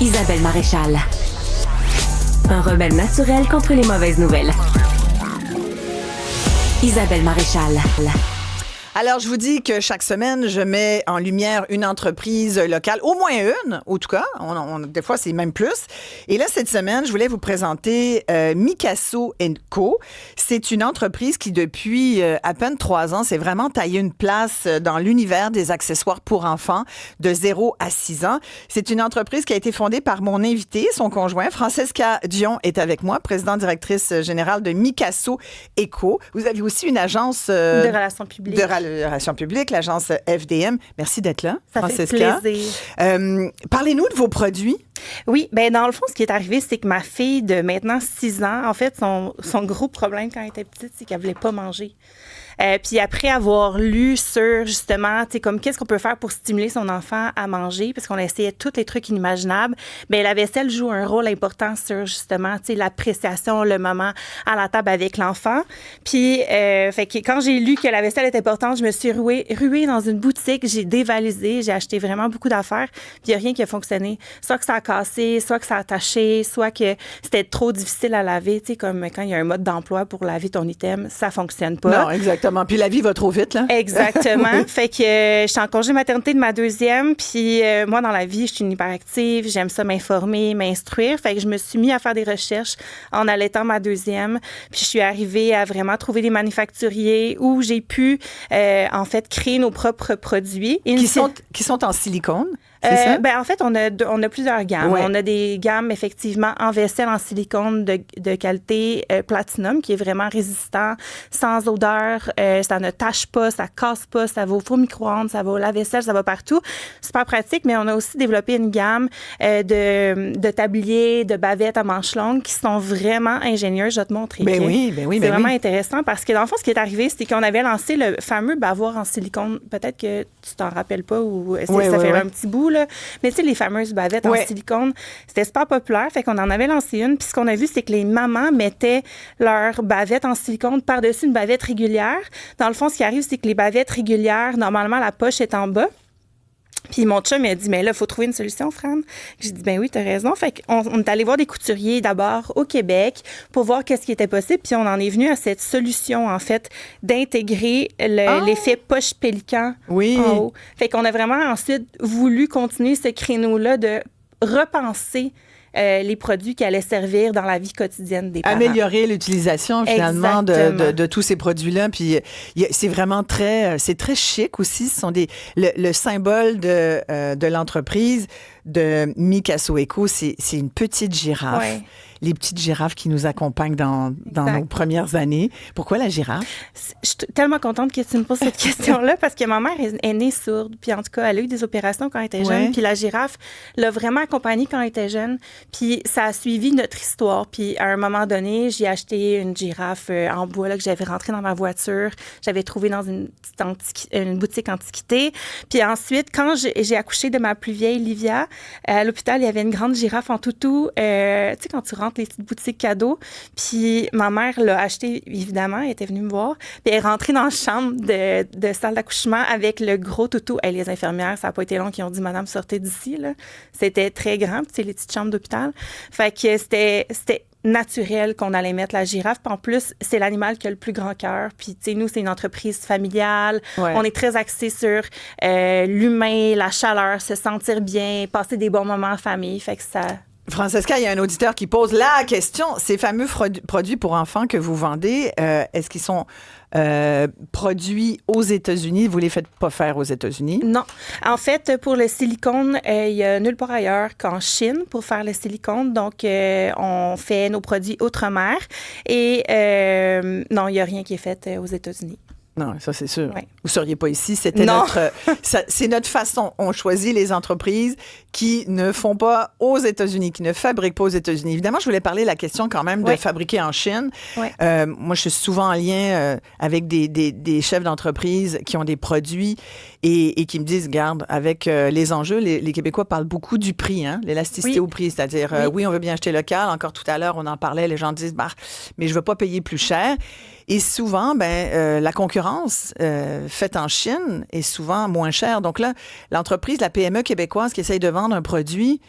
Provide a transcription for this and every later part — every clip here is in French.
Isabelle Maréchal. Un remède naturel contre les mauvaises nouvelles. Isabelle Maréchal. Alors, je vous dis que chaque semaine, je mets en lumière une entreprise locale, au moins une, en tout cas. Des fois, c'est même plus. Et là, cette semaine, je voulais vous présenter Mikasso & Co. C'est une entreprise qui, depuis à peine 3 ans, s'est vraiment taillé une place dans l'univers des accessoires pour enfants de 0 à 6 ans. C'est une entreprise qui a été fondée par mon invité, son conjoint. Francesca Dion est avec moi, présidente directrice générale de Mikasso & Co. Vous avez aussi une agence de relations publiques. De relations publiques, l'agence FDM. Merci d'être là, Ça Francesca. fait plaisir. Parlez-nous de vos produits. Oui, bien dans le fond, ce qui est arrivé, c'est que ma fille de maintenant 6 ans, en fait, son gros problème quand elle était petite, c'est qu'elle voulait pas manger. Puis après avoir lu sur, justement, tu sais, comme qu'est-ce qu'on peut faire pour stimuler son enfant à manger, parce qu'on essayait tous les trucs inimaginables, bien, la vaisselle joue un rôle important sur, justement, tu sais, l'appréciation, le moment à la table avec l'enfant. Puis, fait que quand j'ai lu que la vaisselle était importante, je me suis ruée dans une boutique, j'ai dévalisé, j'ai acheté vraiment beaucoup d'affaires, puis il n'y a rien qui a fonctionné. Soit que ça a cassé, soit que ça a taché, soit que c'était trop difficile à laver, tu sais, comme quand il y a un mode d'emploi pour laver ton item, ça fonctionne pas. Non, exactement. Puis la vie va trop vite, là. Exactement. Oui. Fait que je suis en congé maternité de ma deuxième, puis moi, dans la vie, je suis une hyperactive, j'aime ça m'informer, m'instruire. Fait que je me suis mis à faire des recherches en allaitant ma deuxième, puis je suis arrivée à vraiment trouver des manufacturiers où j'ai pu, en fait, créer nos propres produits. Qui sont en silicone, c'est ça? Ben, en fait, on a plusieurs gammes. Ouais. On a des gammes, effectivement, en vaisselle en silicone de qualité platinum, qui est vraiment résistant, sans odeur, ça ne tache pas, ça casse pas, ça va au four micro-ondes, ça va au lave-vaisselle, ça va partout. Super pratique, mais on a aussi développé une gamme de tabliers, de bavettes à manches longues qui sont vraiment ingénieuses. Je vais te montrer. Ben okay? oui. C'est vraiment intéressant parce que, dans le fond, ce qui est arrivé, c'est qu'on avait lancé le fameux bavoir en silicone. Peut-être que tu t'en rappelles pas ou ça fait un petit bout, là. Mais tu sais, les fameuses bavettes en silicone, c'était super populaire. Fait qu'on en avait lancé une. Puis ce qu'on a vu, c'est que les mamans mettaient leur bavette en silicone par-dessus une bavette régulière. Dans le fond, ce qui arrive, c'est que les bavettes régulières, normalement, la poche est en bas. Puis mon chum, il a dit, mais là, il faut trouver une solution, Fran. J'ai dit, ben oui, t'as raison. Fait qu'on est allé voir des couturiers d'abord au Québec pour voir qu'est-ce qui était possible. Puis on en est venu à cette solution, en fait, d'intégrer l'effet poche pélican en haut. Fait qu'on a vraiment ensuite voulu continuer ce créneau-là de repenser les produits qui allaient servir dans la vie quotidienne des parents. Améliorer l'utilisation, finalement, de tous ces produits-là. Puis c'est vraiment c'est très chic aussi. Ce sont le symbole de l'entreprise de Mikasso & Co. C'est une petite girafe. Ouais. Les petites girafes qui nous accompagnent dans nos premières années. Pourquoi la girafe? Je suis tellement contente que tu me poses cette question-là parce que ma mère est née sourde. Puis en tout cas, elle a eu des opérations quand elle était jeune. Puis la girafe l'a vraiment accompagnée quand elle était jeune. Puis ça a suivi notre histoire. Puis à un moment donné, j'ai acheté une girafe en bois là, que j'avais rentrée dans ma voiture. J'avais trouvé dans une boutique antiquité. Puis ensuite, quand j'ai accouché de ma plus vieille Livia, à l'hôpital, il y avait une grande girafe en toutou. Tu sais, quand tu rentres les petites boutiques cadeaux. Puis ma mère l'a acheté, évidemment. Elle était venue me voir. Puis elle est rentrée dans la chambre de salle d'accouchement avec le gros toutou. Et les infirmières, ça n'a pas été long, qui ont dit, Madame, sortez d'ici, là. C'était très grand, tu sais, les petites chambres d'hôpital. Fait que c'était naturel qu'on allait mettre la girafe. Puis en plus, c'est l'animal qui a le plus grand cœur. Puis, tu sais, nous, c'est une entreprise familiale. Ouais. On est très axé sur l'humain, la chaleur, se sentir bien, passer des bons moments en famille. Fait que ça... Francesca, il y a un auditeur qui pose la question. Ces fameux produits pour enfants que vous vendez, est-ce qu'ils sont produits aux États-Unis? Vous ne les faites pas faire aux États-Unis? Non. En fait, pour le silicone, il y a nulle part ailleurs qu'en Chine pour faire le silicone. Donc, on fait nos produits outre-mer. Et non, il n'y a rien qui est fait aux États-Unis. Non, ça, c'est sûr. Ouais. Vous ne seriez pas ici. C'est notre façon. On choisit les entreprises qui ne font pas aux États-Unis, qui ne fabriquent pas aux États-Unis. Évidemment, je voulais parler de la question quand même de fabriquer en Chine. Ouais. Moi, je suis souvent en lien avec des chefs d'entreprise qui ont des produits et qui me disent, regarde, avec les enjeux, les Québécois parlent beaucoup du prix, hein, l'élasticité au prix. C'est-à-dire, oui, on veut bien acheter local. Encore tout à l'heure, on en parlait, les gens disent, mais je ne veux pas payer plus cher. Et souvent, la concurrence faite en Chine est souvent moins chère. Donc là, l'entreprise, la PME québécoise qui essaye de vendre un produit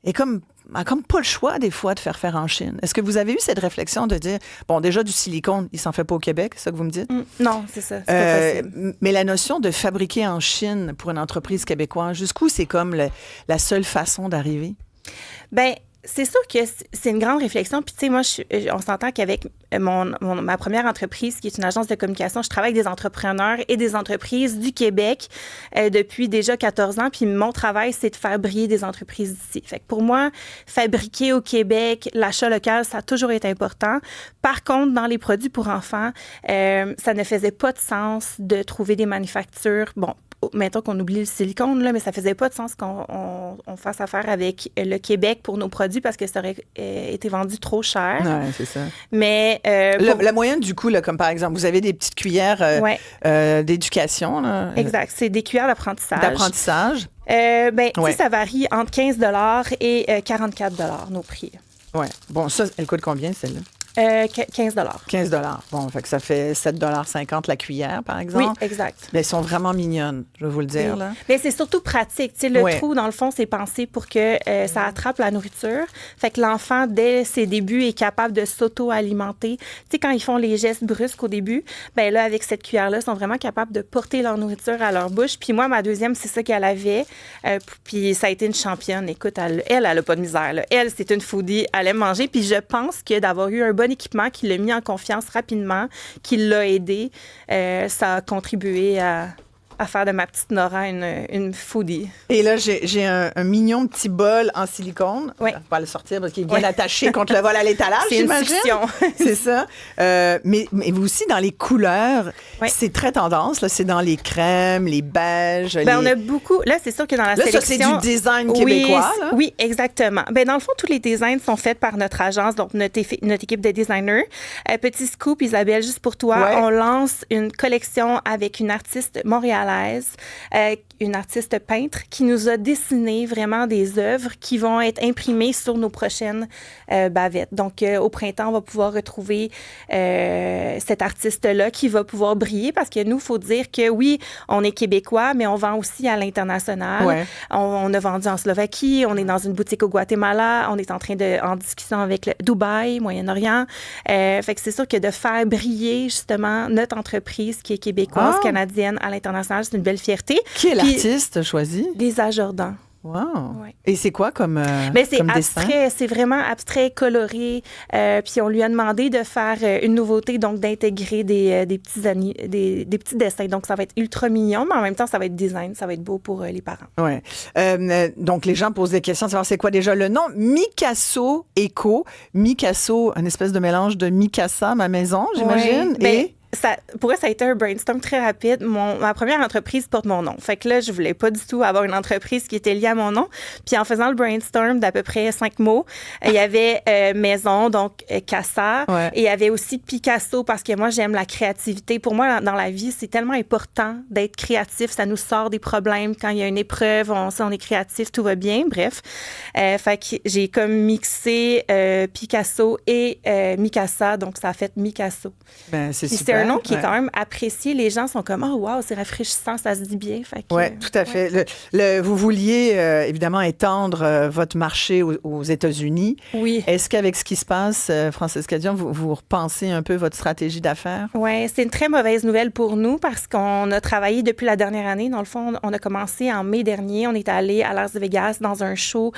a comme pas le choix, des fois, de faire en Chine. Est-ce que vous avez eu cette réflexion de dire, bon, déjà, du silicone, il s'en fait pas au Québec, c'est ça que vous me dites? Non, c'est ça. C'est pas possible. Mais la notion de fabriquer en Chine pour une entreprise québécoise, jusqu'où c'est comme la seule façon d'arriver? Bien, c'est sûr que c'est une grande réflexion. Puis, tu sais, moi, on s'entend qu'avec ma première entreprise, qui est une agence de communication, je travaille avec des entrepreneurs et des entreprises du Québec depuis déjà 14 ans. Puis, mon travail, c'est de faire briller des entreprises d'ici. Fait que pour moi, fabriquer au Québec, l'achat local, ça a toujours été important. Par contre, dans les produits pour enfants, ça ne faisait pas de sens de trouver des manufactures. Bon, mettons qu'on oublie le silicone, là, mais ça faisait pas de sens qu'on fasse affaire avec le Québec pour nos produits parce que ça aurait été vendu trop cher. Oui, c'est ça. Mais la moyenne, du coup, là, comme par exemple, vous avez des petites cuillères d'éducation. Là, exact. C'est des cuillères d'apprentissage. D'apprentissage. Ça varie entre 15 $ et 44 $ nos prix. Oui. Bon, ça, elle coûte combien, celle-là? 15 $. 15 $. Bon, fait que ça fait 7,50 $ la cuillère, par exemple. Oui, exact. Mais elles sont vraiment mignonnes, je vais vous le dire. Là. Mais c'est surtout pratique. Tu sais, le trou, dans le fond, c'est pensé pour que ça attrape la nourriture. Fait que l'enfant, dès ses débuts, est capable de s'auto-alimenter. Tu sais, quand ils font les gestes brusques au début, ben là, avec cette cuillère-là, ils sont vraiment capables de porter leur nourriture à leur bouche. Puis moi, ma deuxième, c'est ça qu'elle avait. Puis ça a été une championne. Écoute, elle a pas de misère. Là. Elle, c'est une foodie. Elle aime manger. Puis je pense que d'avoir eu un bon équipement, qui l'a mis en confiance rapidement, qui l'a aidé, ça a contribué à faire de ma petite Nora une foodie. Et là, j'ai un mignon petit bol en silicone. Oui. On va pas le sortir parce qu'il est bien attaché contre le vol à l'étalage, j'imagine. C'est une fiction. C'est ça. Mais vous aussi, dans les couleurs, c'est très tendance. Là, c'est dans les crèmes, les beiges. On a beaucoup... Là, c'est sûr que dans la sélection... Là, ça, c'est du design québécois. Là. Oui, exactement. Dans le fond, tous les designs sont faits par notre agence, donc notre équipe de designers. Petit scoop, Isabelle, juste pour toi, on lance une collection avec une artiste montréalaise, une artiste peintre qui nous a dessiné vraiment des œuvres qui vont être imprimées sur nos prochaines bavettes. Donc, au printemps, on va pouvoir retrouver cette artiste-là qui va pouvoir briller parce que nous, il faut dire que oui, on est québécois, mais on vend aussi à l'international. Ouais. On a vendu en Slovaquie, on est dans une boutique au Guatemala, on est en discussion avec Dubaï, Moyen-Orient. Fait que c'est sûr que de faire briller justement notre entreprise qui est québécoise, canadienne à l'international, c'est une belle fierté. Qui est l'artiste choisi? Lisa Jordan. Wow! Ouais. Et c'est quoi comme c'est comme abstrait, dessin? c'est vraiment abstrait, coloré. Puis on lui a demandé de faire une nouveauté, donc d'intégrer des petits dessins. Donc ça va être ultra mignon, mais en même temps, ça va être design, ça va être beau pour les parents. Oui. Donc les gens posent des questions, savoir c'est quoi déjà le nom? Mikasso Eco. Mikasso, une espèce de mélange de Mikasa, ma maison, j'imagine. Et... Pour eux, ça a été un brainstorm très rapide. Ma première entreprise porte mon nom. Fait que là, je voulais pas du tout avoir une entreprise qui était liée à mon nom. Puis en faisant le brainstorm d'à peu près 5 mots, il y avait maison, donc Casa. Ouais. Et il y avait aussi Picasso parce que moi, j'aime la créativité. Pour moi, dans la vie, c'est tellement important d'être créatif. Ça nous sort des problèmes. Quand il y a une épreuve, on est créatif, tout va bien. Bref. Fait que j'ai comme mixé Picasso et Mikasa. Donc, ça a fait Mikasso. Ben, c'est super. C'est un nom qui est quand même apprécié. Les gens sont comme « Oh, wow, c'est rafraîchissant, ça se dit bien. » Oui, tout à fait. Vous vouliez évidemment étendre votre marché aux États-Unis. Oui. Est-ce qu'avec ce qui se passe, Francesca Dion, vous repensez un peu votre stratégie d'affaires? Oui, c'est une très mauvaise nouvelle pour nous parce qu'on a travaillé depuis la dernière année. Dans le fond, on a commencé en mai dernier. On est allé à Las Vegas dans un show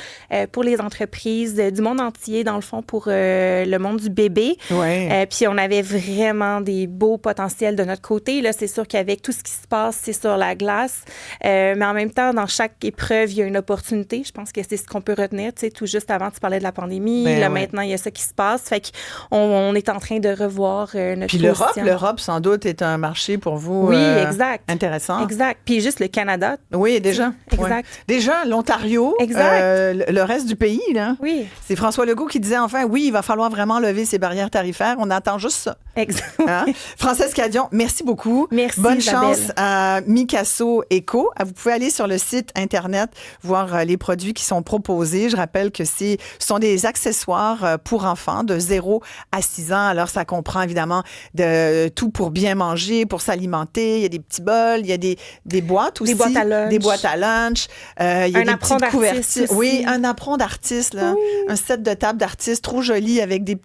pour les entreprises du monde entier, dans le fond, pour le monde du bébé. Oui. Puis on avait vraiment des beaux potentiels de notre côté. Là, c'est sûr qu'avec tout ce qui se passe, c'est sur la glace. Mais en même temps, dans chaque épreuve, il y a une opportunité. Je pense que c'est ce qu'on peut retenir. Tu sais, tout juste avant, tu parlais de la pandémie. Maintenant, il y a ça qui se passe. Fait qu'on est en train de revoir notre Puis l'Europe, sans doute, est un marché pour vous oui, exact. intéressant. Exact. Puis juste le Canada. Oui, déjà. Exact. Ouais. Déjà, l'Ontario, le reste du pays. Là. Oui. C'est François Legault qui disait enfin, oui, il va falloir vraiment lever ces barrières tarifaires. On attend juste ça. Exact. Hein? Française Cadion, merci beaucoup. Merci, Bonne Isabelle. chance à Mikasso Eco. Vous pouvez aller sur le site Internet, voir les produits qui sont proposés. Je rappelle que ce sont des accessoires pour enfants de 0 à 6 ans. Alors, ça comprend évidemment de tout pour bien manger, pour s'alimenter. Il y a des petits bols, il y a des boîtes aussi. Des boîtes à lunch. Des boîtes à lunch. Il y a Un des apron petites couvertures. d'artiste Oui, aussi. un apron d'artiste, là. Oui. Un set de table d'artiste trop joli avec de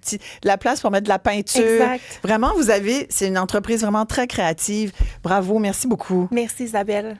la place pour mettre de la peinture. Exact. Vraiment, c'est une entreprise vraiment très créative. Bravo, merci beaucoup. Merci, Isabelle.